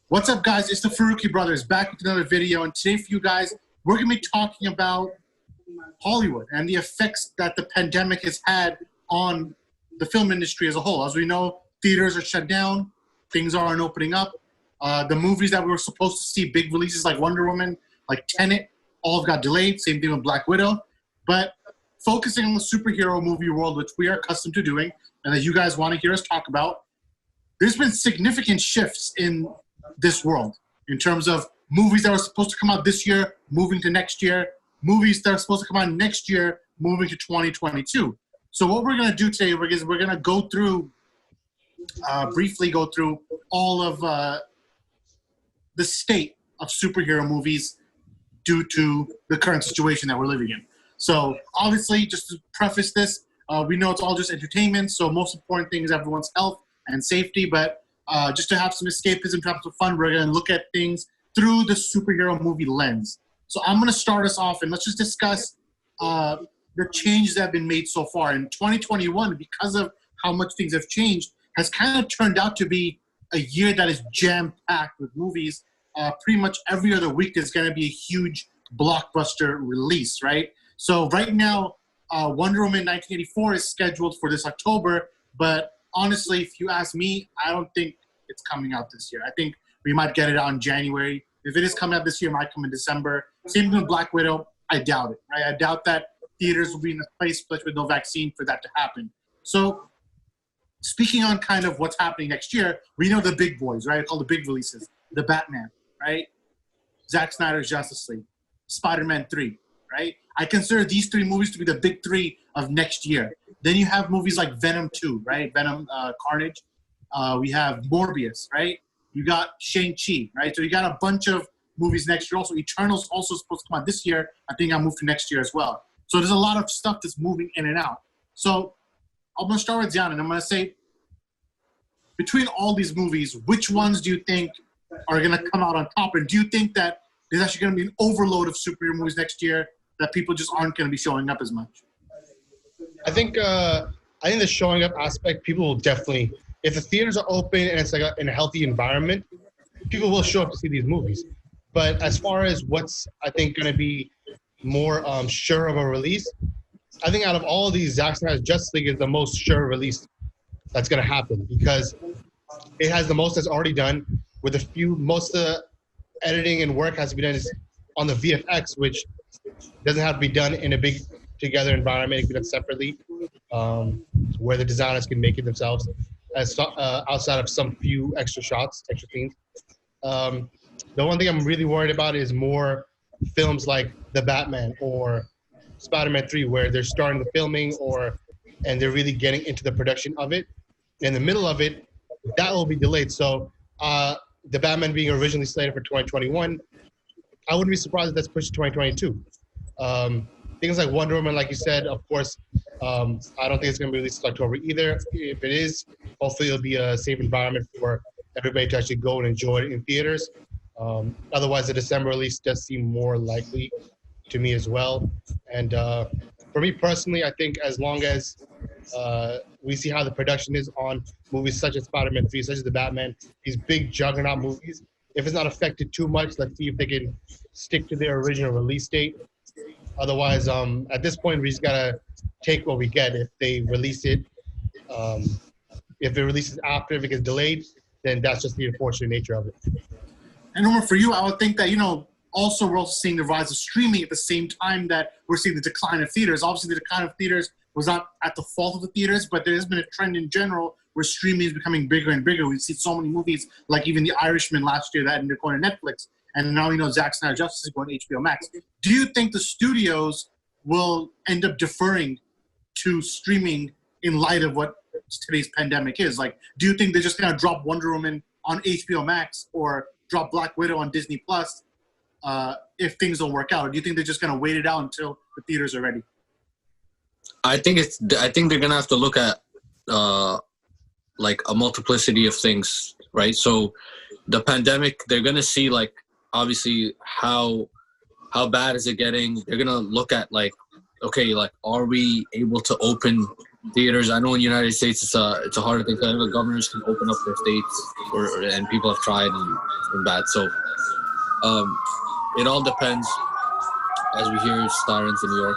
What's up, guys? It's the Farooqi brothers back with another video, and today for you guys, we're going to be talking about Hollywood and the effects that the pandemic has had on the film industry as a whole. As we know, theaters are shut down, things aren't opening up. The movies that we were supposed to see, big releases like Wonder Woman, like Tenet, all have got delayed. Same thing with Black Widow. But focusing on the superhero movie world, which we are accustomed to doing, and that you guys want to hear us talk about, there's been significant shifts in this world in terms of movies that were supposed to come out this year moving to next year, movies that are supposed to come out next year moving to 2022. So what we're going to do today is we're going to go through, briefly go through all of the state of superhero movies due to the current situation that we're living in. So obviously, just to preface this, we know it's all just entertainment, so most important thing is everyone's health and safety, but just to have some escapism, to have some fun, we're going to look at things through the superhero movie lens. So I'm going to start us off, and let's just discuss the changes that have been made so far. In 2021, because of how much things have changed, has kind of turned out to be a year that is jam-packed with movies. Pretty much every other week there's going to be a huge blockbuster release, right? So right now, Wonder Woman 1984 is scheduled for this October, but honestly, if you ask me, I don't think it's coming out this year. I think we might get it out in January. If it is coming out this year, it might come in December. Same thing with Black Widow. I doubt it, right? I doubt that theaters will be in a place with no vaccine for that to happen. So speaking on kind of what's happening next year, we know the big boys, right? Called the big releases. The Batman, right? Zack Snyder's Justice League. Spider-Man 3, right? I consider these three movies to be the big three of next year. Then you have movies like Venom 2, right? Venom Carnage. We have Morbius, right? You got Shang-Chi, right? So you got a bunch of movies next year. Also, Eternal's also supposed to come out this year. I think I'll move to next year as well. So there's a lot of stuff that's moving in and out. So I'm going to start with Zion, and I'm going to say, between all these movies, which ones do you think are going to come out on top? And do you think that there's actually going to be an overload of superhero movies next year that people just aren't going to be showing up as much? I think the showing up aspect, people will definitely, if the theaters are open and it's like in a healthy environment, people will show up to see these movies. But as far as what's, I think, going to be more sure of a release, I think out of all of these, Zack Snyder's Justice League is the most sure release that's going to happen because it has the most that's already done. With most of the editing and work has to be done on the VFX, which doesn't have to be done in a big together environment. It can be done separately, where the designers can make it themselves, outside of some few extra shots, extra scenes. The one thing I'm really worried about is more films like The Batman or Spider-Man 3, where they're starting the filming and they're really getting into the production of it. In the middle of it, that will be delayed. So The Batman being originally slated for 2021, I wouldn't be surprised if that's pushed to 2022. Things like Wonder Woman, like you said, of course, I don't think it's going to be released in October either. If it is, hopefully it'll be a safe environment for everybody to actually go and enjoy it in theaters. Otherwise, the December release does seem more likely to me as well. And for me personally, I think as long as we see how the production is on movies such as Spider-Man 3, such as The Batman, these big juggernaut movies, if it's not affected too much, let's see if they can stick to their original release date. Otherwise, at this point, we just gotta take what we get. If they release it, if it releases after, if it gets delayed, then that's just the unfortunate nature of it. And Omar, for you, I would think that, also we're also seeing the rise of streaming at the same time that we're seeing the decline of theaters. Obviously, the decline of theaters was not at the fault of the theaters, but there has been a trend in general where streaming is becoming bigger and bigger. We've seen so many movies, like even The Irishman last year, that ended up going to Netflix. And now, Zack Snyder Justice is going to HBO Max. Do you think the studios will end up deferring to streaming in light of what today's pandemic is? Like, do you think they're just going to drop Wonder Woman on HBO Max or drop Black Widow on Disney Plus if things don't work out? Or do you think they're just going to wait it out until the theaters are ready? I think they're going to have to look at like a multiplicity of things, right? So the pandemic, they're going to see like, obviously how bad is it getting. They're going to look at like, okay, like, are we able to open theaters. I know in the United States it's a harder thing because the governors can open up their states, and people have tried and it's been bad. So it all depends. As we hear sirens in New York.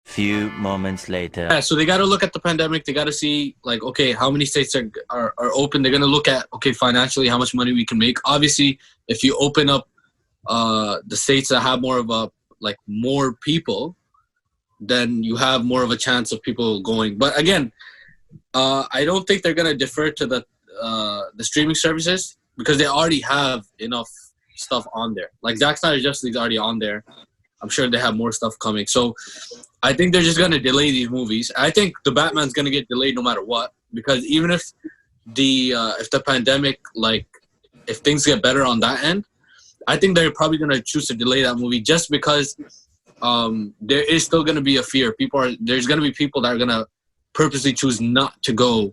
Few moments later. Yeah, so they got to look at the pandemic. They got to see, like, okay, how many states are open. They're going to look at, okay, financially, how much money we can make. Obviously, if you open up the states that have more of more people, then you have more of a chance of people going. But again, I don't think they're going to defer to the streaming services because they already have enough stuff on there. Like Zack Snyder's Justice League is already on there. I'm sure they have more stuff coming. So I think they're just going to delay these movies. I think the Batman's going to get delayed no matter what, because even if the pandemic, like, if things get better on that end, I think they're probably going to choose to delay that movie just because there is still going to be a fear. There's going to be people that are going to purposely choose not to go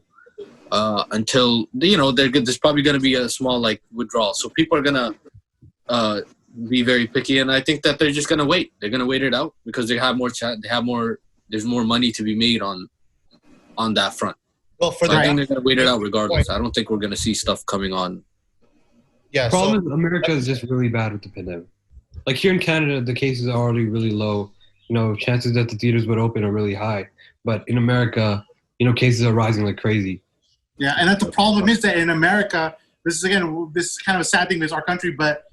until, there's probably going to be a small, like, withdrawal. So people are going to be very picky, and I think that they're just gonna wait. They're gonna wait it out because they have more there's more money to be made on that front. Well, I think they're gonna wait it out regardless. I don't think we're gonna see stuff coming on. Yeah. The problem is America is just really bad with the pandemic. Like here in Canada, the cases are already really low. Chances that the theaters would open are really high. But in America, cases are rising like crazy. Yeah, and that the problem is that in America, this is kind of a sad thing. This is our country, but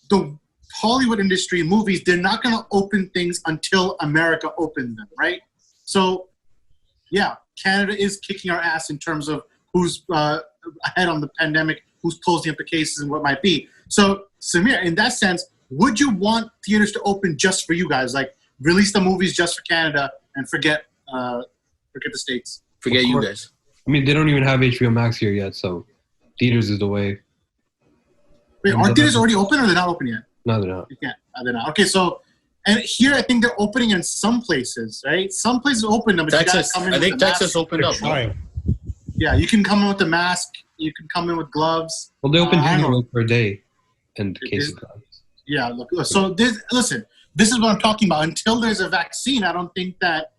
the Hollywood industry, movies, they're not going to open things until America opens them, right? So, yeah, Canada is kicking our ass in terms of who's ahead on the pandemic, who's closing up the cases and what might be. So, Samir, in that sense, would you want theaters to open just for you guys? Like, release the movies just for Canada and forget the States? Forget you guys. I mean, they don't even have HBO Max here yet, so theaters is the way. Wait, are theaters already open or they're not open yet? No, they're not. You can't. They're not. Okay, so, and here I think they're opening in some places, right? Some places open them, but Texas, you gotta come in I think Texas mask. opened up. Yeah, you can come in with the mask. You can come in with gloves. Well, they open January for a day, and case of gloves. Yeah, look. So listen, this is what I'm talking about. Until there's a vaccine, I don't think that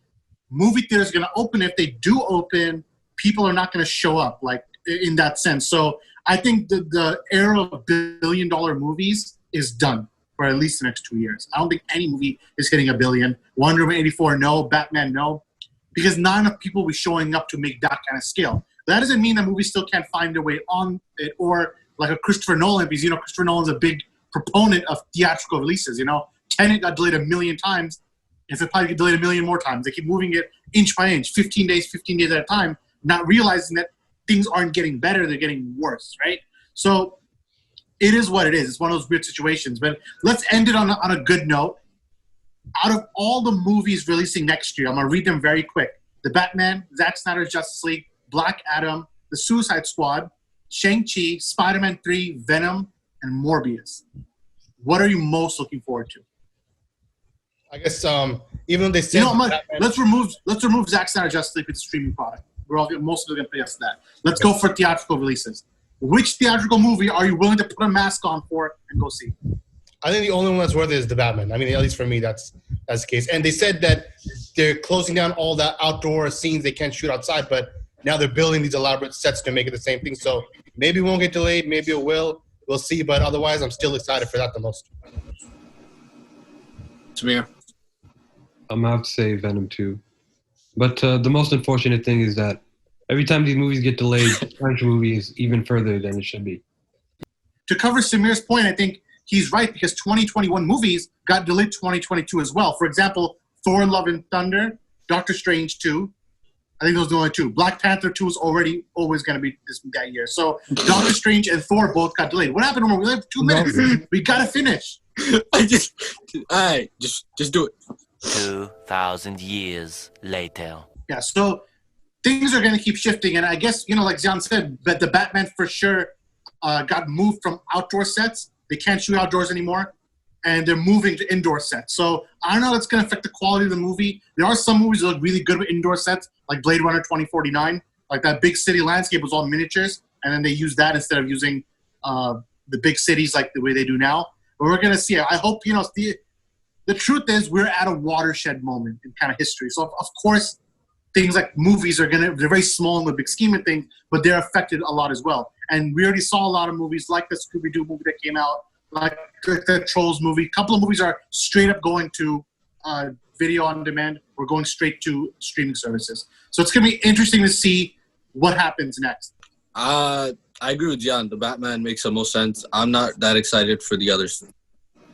movie theaters are going to open. If they do open, people are not going to show up, like in that sense. So I think the era of billion-dollar movies is done for at least the next 2 years. I don't think any movie is hitting $1 billion. Wonder Woman 84, no. Batman, no. Because not enough people will be showing up to make that kind of scale. That doesn't mean that movies still can't find their way on it, or like a Christopher Nolan, because, Christopher Nolan's a big proponent of theatrical releases. Tenet got delayed 1 million times. If it probably get delayed 1 million more times. They keep moving it inch by inch, 15 days at a time, not realizing that things aren't getting better, they're getting worse, right? So it is what it is. It's one of those weird situations. But let's end it on a good note. Out of all the movies releasing next year, I'm going to read them very quick. The Batman, Zack Snyder's Justice League, Black Adam, The Suicide Squad, Shang-Chi, Spider-Man 3, Venom, and Morbius. What are you most looking forward to? I guess even though they said let's remove Zack Snyder's Justice League with the streaming product. Most of them are going to pay us that. Let's go for theatrical releases. Which theatrical movie are you willing to put a mask on for and go see? I think the only one that's worth it is the Batman. I mean, at least for me, that's the case. And they said that they're closing down all the outdoor scenes they can't shoot outside, but now they're building these elaborate sets to make it the same thing. So maybe it won't get delayed, maybe it will. We'll see. But otherwise, I'm still excited for that the most. Samir? I'm going to have to say Venom 2. But the most unfortunate thing is that every time these movies get delayed, the French movie is even further than it should be. To cover Samir's point, I think he's right, because 2021 movies got delayed 2022 as well. For example, Thor, Love and Thunder, Doctor Strange 2. I think those are the only two. Black Panther 2 is always going to be that year. So Doctor Strange and Thor both got delayed. What happened, Omar? We have 2 minutes. We got to finish. Just do it. 2,000 years later. Yeah, so things are going to keep shifting. And I guess, like Zion said, that the Batman for sure got moved from outdoor sets. They can't shoot outdoors anymore. And they're moving to indoor sets. So I don't know if it's going to affect the quality of the movie. There are some movies that look really good with indoor sets, like Blade Runner 2049. Like that big city landscape was all miniatures. And then they used that instead of using the big cities like the way they do now. But we're going to see it. I hope, the truth is we're at a watershed moment in kind of history. So, of course, things like movies they're very small in the big scheme of things, but they're affected a lot as well. And we already saw a lot of movies like the Scooby-Doo movie that came out, like the Trolls movie. A couple of movies are straight up going to video on demand or going straight to streaming services. So it's going to be interesting to see what happens next. I agree with Jan. The Batman makes the most sense. I'm not that excited for the others.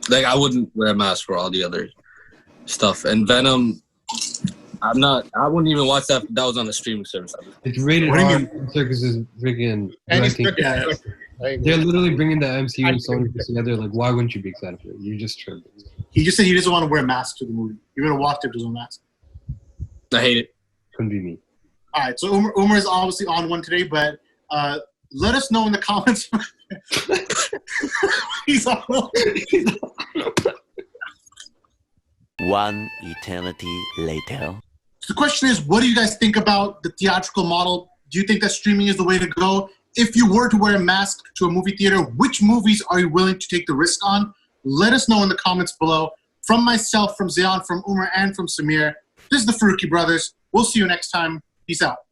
Like, I wouldn't wear a mask for all the other stuff. And Venom, I wouldn't even watch that if that was on a streaming service. It's rated R. Circus is freaking. They're literally bringing the MCU and Sony together. Like, why wouldn't you be excited for it? You're just tripping. He just said he doesn't want to wear a mask to the movie. You're going to watch it with no mask. I hate it. Couldn't be me. All right, so Umar is obviously on one today, but let us know in the comments. He's on one. One eternity later. So the question is, what do you guys think about the theatrical model? Do you think that streaming is the way to go? If you were to wear a mask to a movie theater, which movies are you willing to take the risk on? Let us know in the comments below. From myself, from Zion, from Umar, and from Samir, this is the Farooqi Brothers. We'll see you next time. Peace out.